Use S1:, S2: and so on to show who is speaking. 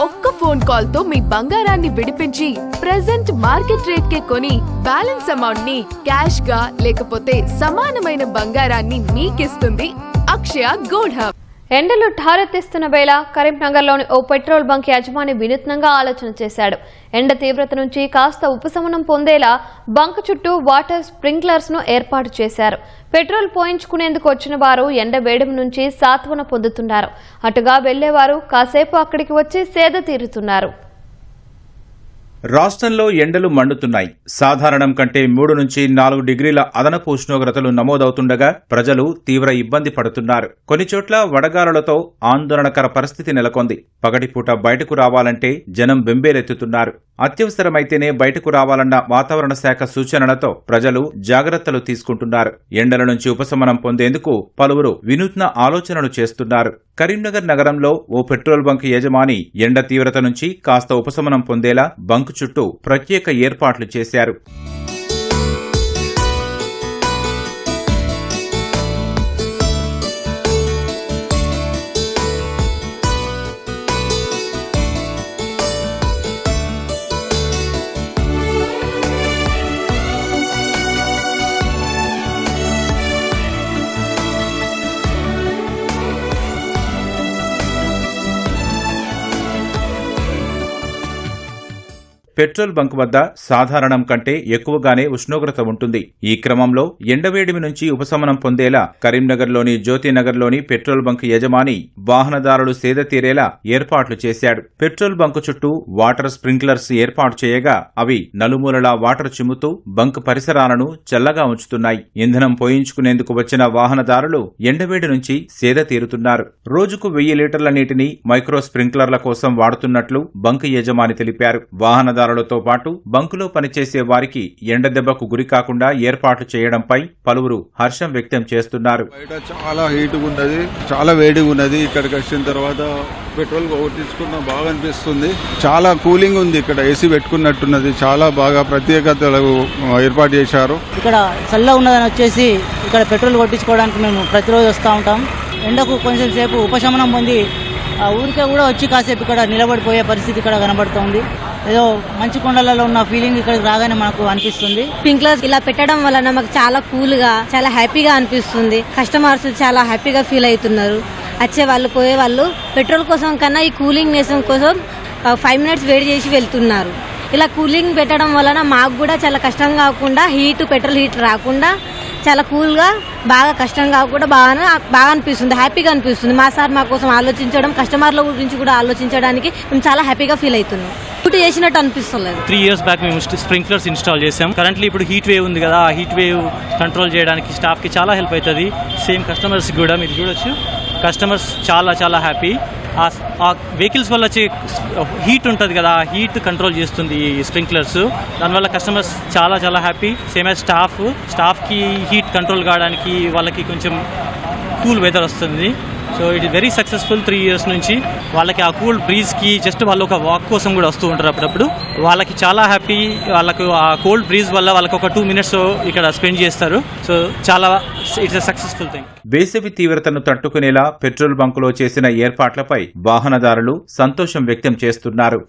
S1: ఒక్క phone call తో మీ బంగారాన్ని విడిపించి ప్రెజెంట్ మార్కెట్ రేట్ కే కొని బ్యాలెన్స్ అమౌంట్ ని క్యాష్ గా లేకపోతే సమానమైన బంగారాన్ని మీకిస్తుంది అక్షయ గోల్డ్ హబ్.
S2: ఎండలు ఠారెత్తిస్తున్న వేళ కరీంనగర్లోని ఓ పెట్రోల్ బంక్ యజమాని వినూత్నంగా ఆలోచన చేశాడు. ఎండ తీవ్రత నుంచి కాస్త ఉపశమనం పొందేలా బంక్ చుట్టూ వాటర్ స్ప్రింక్లర్స్ ను ఏర్పాటు చేశారు. పెట్రోల్ పోయించుకునేందుకు వచ్చిన వారు ఎండ వేడిమి నుంచి సాత్వన పొందుతున్నారు. అటుగా వెళ్లేవారు కాసేపు అక్కడికి వచ్చి సేద తీరుతున్నారు.
S3: రాష్ట్రంలో ఎండలు మండుతున్నాయి. సాధారణం కంటే 3 నుంచి 4 డిగ్రీల అదనపు ఉష్ణోగ్రతలు నమోదవుతుండగా ప్రజలు తీవ్ర ఇబ్బంది పడుతున్నారు. కొన్ని చోట్ల వడగాలులతో ఆందోళనకర పరిస్థితి నెలకొంది. పగటిపూట బయటకు రావాలంటే జనం బెంబేలెత్తుతున్నారు. అత్యవసరమైతేనే బయటకు రావాలన్న వాతావరణ శాఖ సూచనలతో ప్రజలు జాగ్రత్తలు తీసుకుంటున్నారు. ఎండల నుంచి ఉపశమనం పొందేందుకు పలువురు వినూత్న ఆలోచనలు చేస్తున్నారు. కరీంనగర్ నగరంలో ఓ పెట్రోల్ బంక్ యజమాని ఎండ తీవ్రత నుంచి కాస్త ఉపశమనం పొందేలా బంక్ చుట్టూ ప్రత్యేక ఏర్పాట్లు చేశారు. పెట్రోల్ బంక్ వద్ద సాధారణం కంటే ఎక్కువగానే ఉష్ణోగ్రత ఉంటుంది. ఈ క్రమంలో ఎండవేడిమి నుంచి ఉపశమనం పొందేలా కరీంనగర్లోని జ్యోతినగర్లోని పెట్రోల్ బంక్ యజమాని వాహనదారులు సేద తీరేలా ఏర్పాట్లు చేశాడు. పెట్రోల్ బంక్ చుట్టూ వాటర్ స్ప్రింక్లర్స్ ఏర్పాటు చేయగా అవి నలుమూలలా వాటర్ చిమ్ముతూ బంక్ పరిసరాలను చల్లగా ఉంచుతున్నాయి. ఇంధనం పోయించుకునేందుకు వచ్చిన వాహనదారులు ఎండవేడి నుంచి సేద తీరుతున్నారు. రోజుకు 1000 లీటర్ల నీటిని మైక్రో స్ప్రింక్లర్ల కోసం వాడుతున్నట్లు బంక్ యజమాని తెలిపారు. వాహనదారులతో పాటు బంకులో పనిచేసే వారికి ఎండ దెబ్బకు గురి కాకుండా ఏర్పాట్లు చేయడంపై పలువురు హర్షం వ్యక్తం చేస్తున్నారు.
S4: బయట చాలా హీట్గా ఉన్నది, చాలా వేడిగా ఉన్నది. ఇక్కడికి వచ్చిన తర్వాత పెట్రోల్ కొట్టించుకున్న బాగా అనిపిస్తుంది. చాలా కూలింగ్ ఉంది. ఇక్కడ ఏసీ పెట్టుకున్నట్టున్నది. చాలా బాగా ప్రత్యేకతలు ఏర్పాటు చేశారు.
S5: ఇక్కడ చల్లగా ఉన్నదని వచ్చేసి ఇక్కడ పెట్రోల్ కొట్టించుకోవడానికి మేము ప్రతిరోజు వస్తూ ఉంటాం. ఎండకు కొంచెం సేపు ఉపశమనం పొంది ఊరికే కూడా వచ్చి కాసేపు ఇక్కడ నిలబడిపోయే పరిస్థితి ఇక్కడ కనబడుతోంది. ఏదో మంచి కొండలలో ఉన్న ఫీలింగ్ ఇక్కడికి రాగానే మనకు అనిపిస్తుంది.
S6: స్ప్రింక్లర్స్ ఇలా పెట్టడం వలన మాకు చాలా కూల్ గా, చాలా హ్యాపీగా అనిపిస్తుంది. కస్టమర్స్ చాలా హ్యాపీగా ఫీల్ అవుతున్నారు. వచ్చే వాళ్ళు పోయే వాళ్ళు పెట్రోల్ కోసం కన్నా ఈ కూలింగ్ నేసం కోసం 5 మినిట్స్ వెయిట్ చేసి వెళ్తున్నారు. ఇలా కూలింగ్ పెట్టడం వలన మాకు కూడా చాలా కష్టం కాకుండా పెట్రోల్ హీట్ రాకుండా చాలా కూల్ గా, బాగా కష్టం కాకుండా బాగా అనిపిస్తుంది, హ్యాపీగా అనిపిస్తుంది. మా సార్ మా కోసం ఆలోచించడం, కస్టమర్ల గురించి కూడా ఆలోచించడానికి మేము చాలా హ్యాపీగా ఫీల్ అవుతున్నాం. డ్యూటీ చేసినట్టు అనిపిస్తలేదు.
S7: 3 years బ్యాక్ మేము స్ప్రింక్లర్స్ ఇన్స్టాల్ చేసాం. కరెంట్లీ ఇప్పుడు హీట్ వేవ్ ఉంది కదా, ఆ హీట్ వేవ్ కంట్రోల్ చేయడానికి స్టాఫ్ కి చాలా హెల్ప్ అవుతుంది. సేమ్ కస్టమర్స్ కూడా మీరు చూడొచ్చు, కస్టమర్స్ చాలా చాలా హ్యాపీ. ఆ వెహికల్స్ వల్ల వచ్చే హీట్ ఉంటుంది కదా, ఆ హీట్ కంట్రోల్ చేస్తుంది ఈ స్ప్రింక్లర్స్. దానివల్ల కస్టమర్స్ చాలా చాలా హ్యాపీ. సేమ్ యాజ్ స్టాఫ్కి హీట్ కంట్రోల్ కావడానికి వాళ్ళకి కొంచెం కూల్ వెదర్ వస్తుంది. So it is very successful. 3 years నుంచి వాళ్ళకి ఆ కూల్ బ్రీజ్కి జస్ట్ వాళ్ళు ఒక వాక్ కోసం కూడా వస్తూ ఉంటారు అప్పుడప్పుడు. వాళ్ళకి చాలా హ్యాపీ. వాళ్ళకు ఆ కోల్డ్ బ్రీజ్ వల్ల వాళ్ళకి ఒక 2 minutes ఇక్కడ స్పెండ్ చేస్తారు. సో చాలా ఇట్స్ ఎ సక్సెస్ఫుల్ థింగ్.
S3: వేసవి తీవ్రతను తట్టుకునేలా పెట్రోల్ బంకులో చేసిన ఏర్పాట్లపై వాహనదారులు సంతోషం వ్యక్తం చేస్తున్నారు.